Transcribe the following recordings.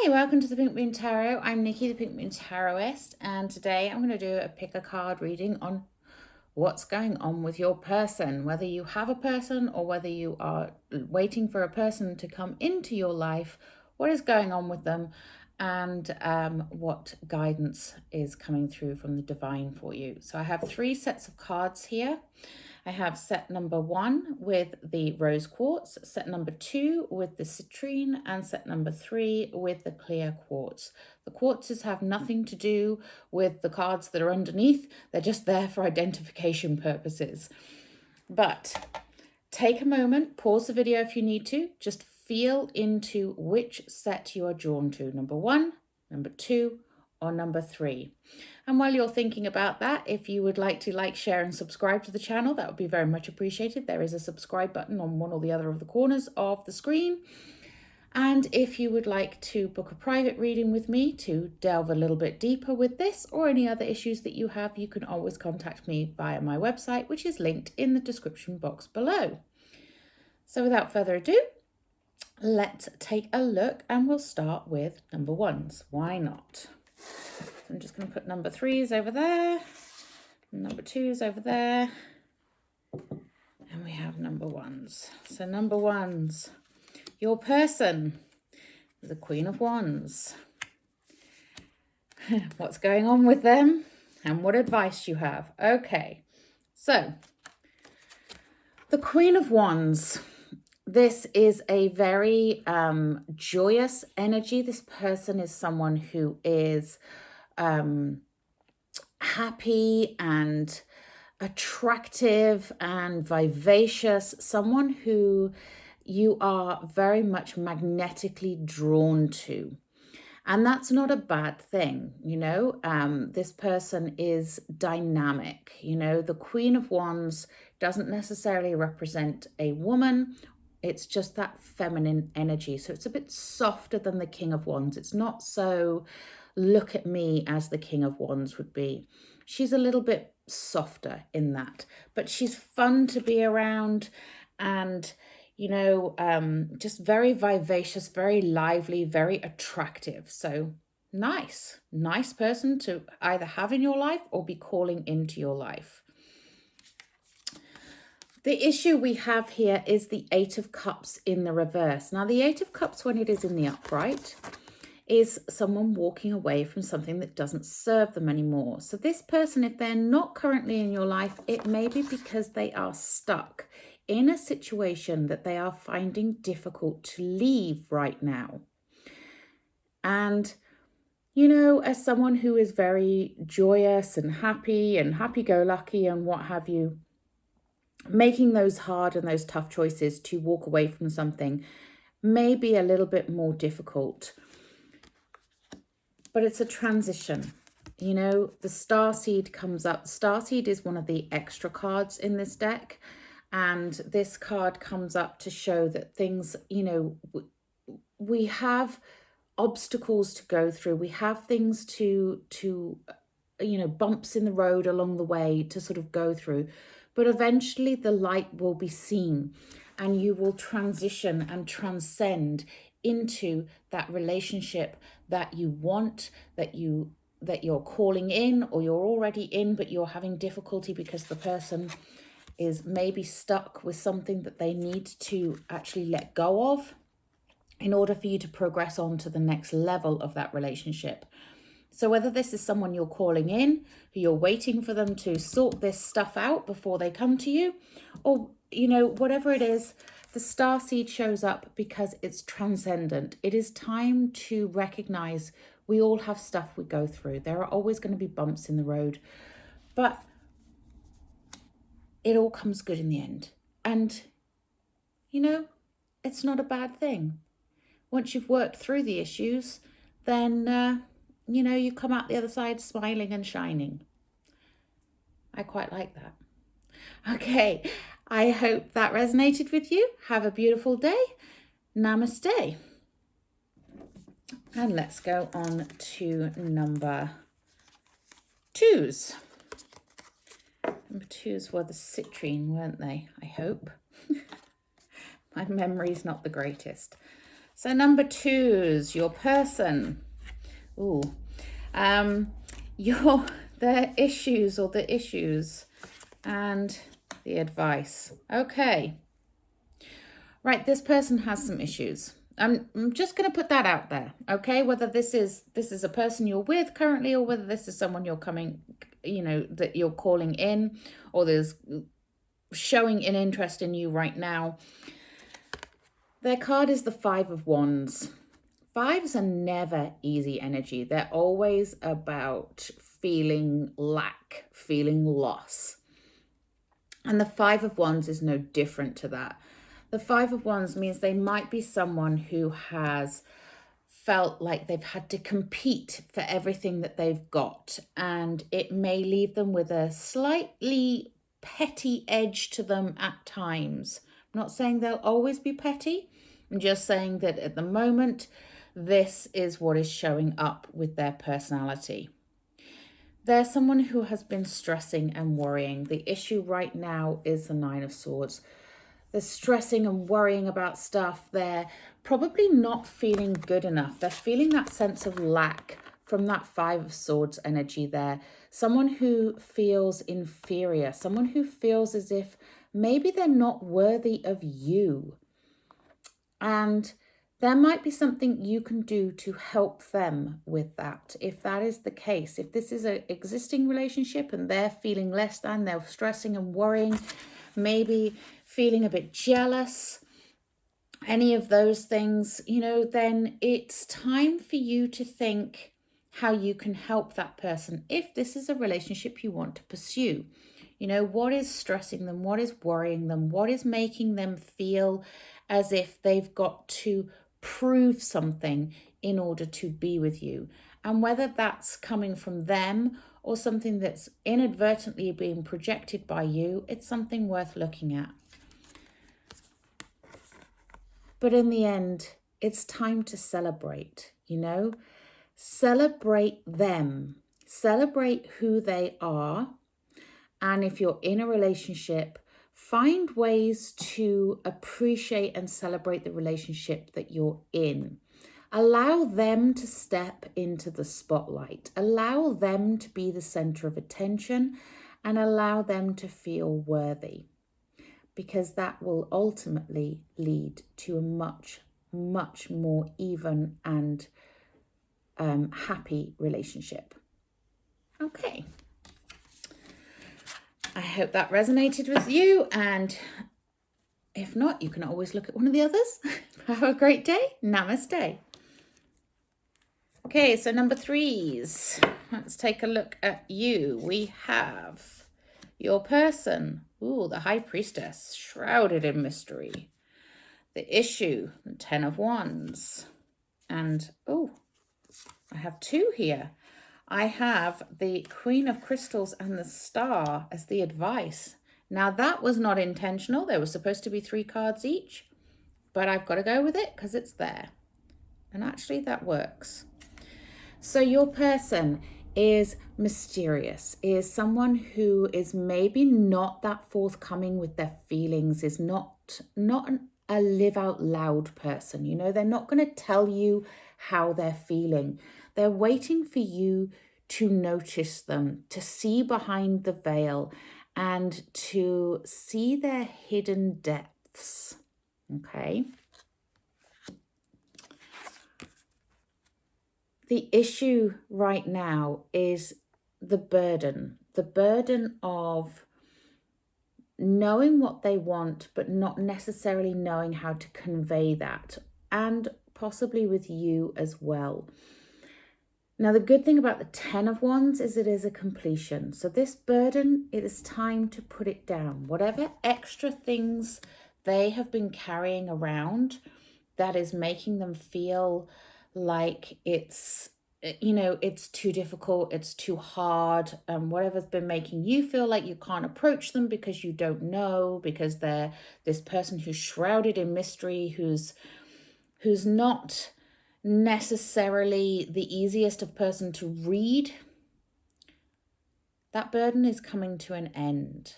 Hey, welcome to the Pink Moon Tarot. I'm Nikki, the Pink Moon Tarotist, and today I'm going to do a pick a card reading on what's going on with your person, whether you have a person or whether you are waiting for a person to come into your life, what is going on with them, and what guidance is coming through from the divine for you. So I have 3 sets of cards here. I have set number 1 with the rose quartz, set number 2 with the citrine, and set number 3 with the clear quartz. The quartzes have nothing to do with the cards that are underneath. They're just there for identification purposes. But take a moment, pause the video if you need to, just feel into which set you are drawn to, number 1, number 2, or number 3. And while you're thinking about that, if you would like to like, share, and subscribe to the channel, that would be very much appreciated. There is a subscribe button on one or the other of the corners of the screen. And if you would like to book a private reading with me to delve a little bit deeper with this or any other issues that you have, you can always contact me via my website, which is linked in the description box below. So without further ado, let's take a look, and we'll start with number 1s. Why not? I'm just going to put number 3s over there, number 2s over there, and we have number 1s. So number 1s, your person, the Queen of Wands. What's going on with them and what advice you have? Okay, so the Queen of Wands. This is a very joyous energy. This person is someone who is happy and attractive and vivacious, someone who you are very much magnetically drawn to. And that's not a bad thing, you know. This person is dynamic. You know, the Queen of Wands doesn't necessarily represent a woman. It's just that feminine energy. So it's a bit softer than the King of Wands. It's not so look at me as the King of Wands would be. She's a little bit softer in that, but she's fun to be around and, you know, just very vivacious, very lively, very attractive. So nice person to either have in your life or be calling into your life. The issue we have here is the 8 of Cups in the reverse. Now, the 8 of Cups, when it is in the upright, is someone walking away from something that doesn't serve them anymore. So this person, if they're not currently in your life, it may be because they are stuck in a situation that they are finding difficult to leave right now. And, you know, as someone who is very joyous and happy-go-lucky and what have you, making those hard and those tough choices to walk away from something may be a little bit more difficult. But it's a transition. You know, the Starseed comes up. Starseed is one of the extra cards in this deck. And this card comes up to show that things, you know, we have obstacles to go through. We have things to you know, bumps in the road along the way to sort of go through. But eventually the light will be seen and you will transition and transcend into that relationship that you want, that you're calling in, or you're already in, but you're having difficulty because the person is maybe stuck with something that they need to actually let go of in order for you to progress on to the next level of that relationship. So whether this is someone you're calling in, who you're waiting for them to sort this stuff out before they come to you, or, you know, whatever it is, the Starseed shows up because it's transcendent. It is time to recognize we all have stuff we go through. There are always going to be bumps in the road, but it all comes good in the end. And, you know, it's not a bad thing. Once you've worked through the issues, then you know, you come out the other side smiling and shining. I quite like that. Okay, I hope that resonated with you. Have a beautiful day. Namaste. And let's go on to number 2s. Number 2s were the citrine, weren't they? I hope. My memory's not the greatest. So number 2's your person. Ooh. Their issues or the issues and the advice. Okay. Right, this person has some issues. I'm just going to put that out there, okay? Whether this is a person you're with currently, or whether this is someone you're coming, that you're calling in, or there's showing an interest in you right now. Their card is the 5 of Wands. 5s are never easy energy. They're always about feeling lack, feeling loss. And the 5 of Wands is no different to that. The 5 of Wands means they might be someone who has felt like they've had to compete for everything that they've got. And it may leave them with a slightly petty edge to them at times. I'm not saying they'll always be petty. I'm just saying that at the moment, this is what is showing up with their personality. They're someone who has been stressing and worrying. The issue right now is the 9 of Swords. They're stressing and worrying about stuff. They're probably not feeling good enough. They're feeling that sense of lack from that 5 of Swords energy there. Someone who feels inferior. Someone who feels as if maybe they're not worthy of you. And there might be something you can do to help them with that. If that is the case, if this is an existing relationship and they're feeling less than, they're stressing and worrying, maybe feeling a bit jealous, any of those things, then it's time for you to think how you can help that person if this is a relationship you want to pursue. What is stressing them? What is worrying them? What is making them feel as if they've got to prove something in order to be with you? And whether that's coming from them or something that's inadvertently being projected by you, it's something worth looking at. But in the end, it's time to celebrate, Celebrate them. Celebrate who they are. And if you're in a relationship, find ways to appreciate and celebrate the relationship that you're in. Allow them to step into the spotlight. Allow them to be the center of attention and allow them to feel worthy, because that will ultimately lead to a much, much more even and happy relationship. Okay. I hope that resonated with you, and if not, you can always look at one of the others. Have a great day. Namaste. Okay, so number 3's. Let's take a look at you. We have your person. Ooh, the High Priestess, shrouded in mystery. The issue, the 10 of Wands. And, I have 2 here. I have the Queen of Crystals and the Star as the advice. Now, that was not intentional. There was supposed to be 3 cards each, but I've got to go with it because it's there. And actually, that works. So your person is mysterious, is someone who is maybe not that forthcoming with their feelings, is not a live out loud person. They're not going to tell you how they're feeling. They're waiting for you to notice them, to see behind the veil, and to see their hidden depths. Okay. The issue right now is the burden of knowing what they want, but not necessarily knowing how to convey that, and possibly with you as well. Now, the good thing about the 10 of Wands is it is a completion. So this burden, it is time to put it down. Whatever extra things they have been carrying around that is making them feel like it's too difficult, it's too hard, whatever's been making you feel like you can't approach them because you don't know, because they're this person who's shrouded in mystery, who's not necessarily the easiest of person to read. That burden is coming to an end.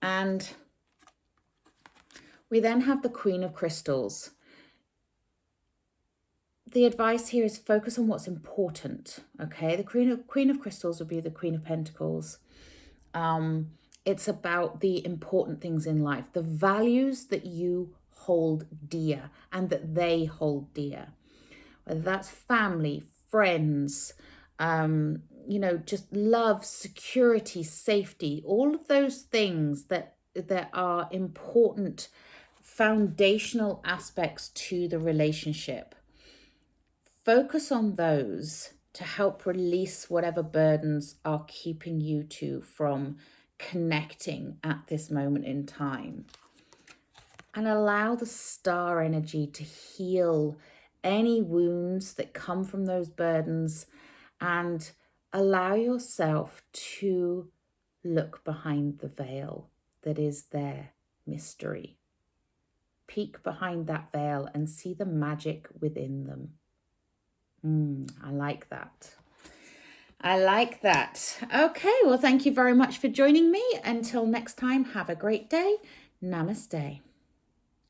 And we then have the Queen of Crystals. the advice here is focus on what's important. Okay, the Queen of Crystals would be the Queen of Pentacles. It's about the important things in life, the values that you hold dear and that they hold dear, whether that's family, friends, just love, security, safety, all of those things that are important foundational aspects to the relationship. Focus on those to help release whatever burdens are keeping you two from connecting at this moment in time. And allow the star energy to heal any wounds that come from those burdens, and allow yourself to look behind the veil that is their mystery. Peek behind that veil and see the magic within them. I like that. I like that. Okay, well, thank you very much for joining me. Until next time, have a great day. Namaste.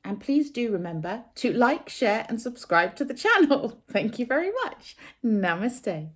And please do remember to like, share, and subscribe to the channel. Thank you very much. Namaste.